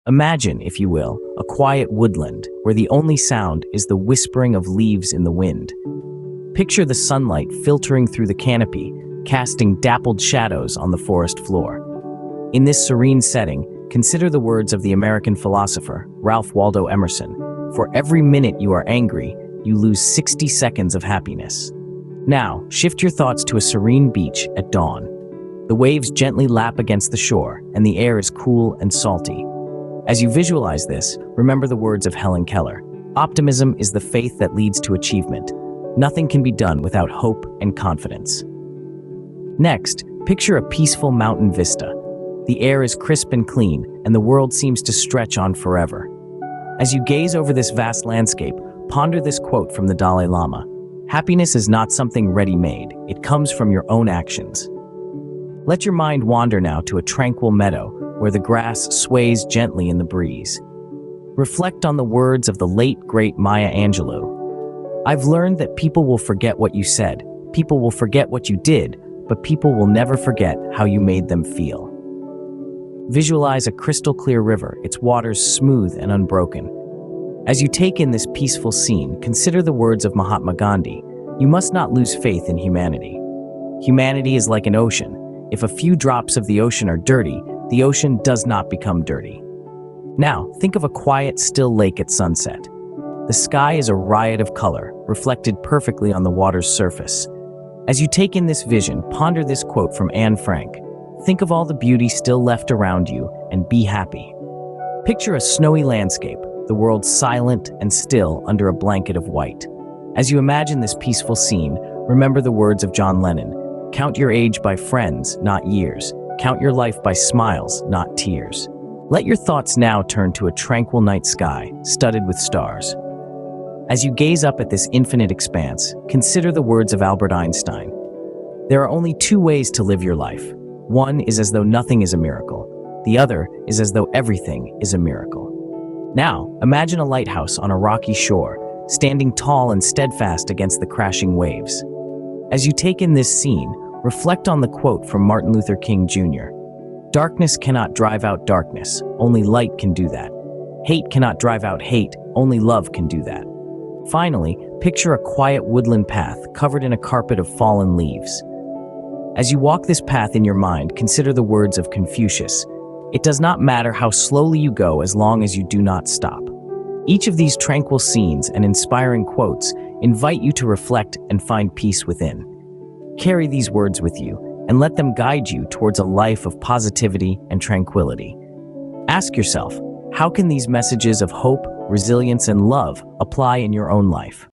Imagine, if you will, a quiet woodland where the only sound is the whispering of leaves in the wind. Picture the sunlight filtering through the canopy, casting dappled shadows on the forest floor. In this serene setting, consider the words of the American philosopher, Ralph Waldo Emerson. For every minute you are angry, you lose 60 seconds of happiness. Now, shift your thoughts to a serene beach at dawn. The waves gently lap against the shore, and the air is cool and salty. As you visualize this, remember the words of Helen Keller. Optimism is the faith that leads to achievement. Nothing can be done without hope and confidence. Next, picture a peaceful mountain vista. The air is crisp and clean, and the world seems to stretch on forever. As you gaze over this vast landscape, ponder this quote from the Dalai Lama. Happiness is not something ready-made. It comes from your own actions. Let your mind wander now to a tranquil meadow where the grass sways gently in the breeze. Reflect on the words of the late, great Maya Angelou. I've learned that people will forget what you said, people will forget what you did, but people will never forget how you made them feel. Visualize a crystal-clear river, its waters smooth and unbroken. As you take in this peaceful scene, consider the words of Mahatma Gandhi. You must not lose faith in humanity. Humanity is like an ocean. If a few drops of the ocean are dirty, the ocean does not become dirty. Now, think of a quiet, still lake at sunset. The sky is a riot of color, reflected perfectly on the water's surface. As you take in this vision, ponder this quote from Anne Frank. Think of all the beauty still left around you and be happy. Picture a snowy landscape, the world silent and still under a blanket of white. As you imagine this peaceful scene, remember the words of John Lennon. Count your age by friends, not years. Count your life by smiles, not tears. Let your thoughts now turn to a tranquil night sky, studded with stars. As you gaze up at this infinite expanse, consider the words of Albert Einstein. There are only two ways to live your life. One is as though nothing is a miracle. The other is as though everything is a miracle. Now, imagine a lighthouse on a rocky shore, standing tall and steadfast against the crashing waves. As you take in this scene, reflect on the quote from Martin Luther King Jr. Darkness cannot drive out darkness, only light can do that. Hate cannot drive out hate, only love can do that. Finally, picture a quiet woodland path covered in a carpet of fallen leaves. As you walk this path in your mind, consider the words of Confucius. It does not matter how slowly you go as long as you do not stop. Each of these tranquil scenes and inspiring quotes invite you to reflect and find peace within. Carry these words with you and let them guide you towards a life of positivity and tranquility. Ask yourself, how can these messages of hope, resilience, and love apply in your own life?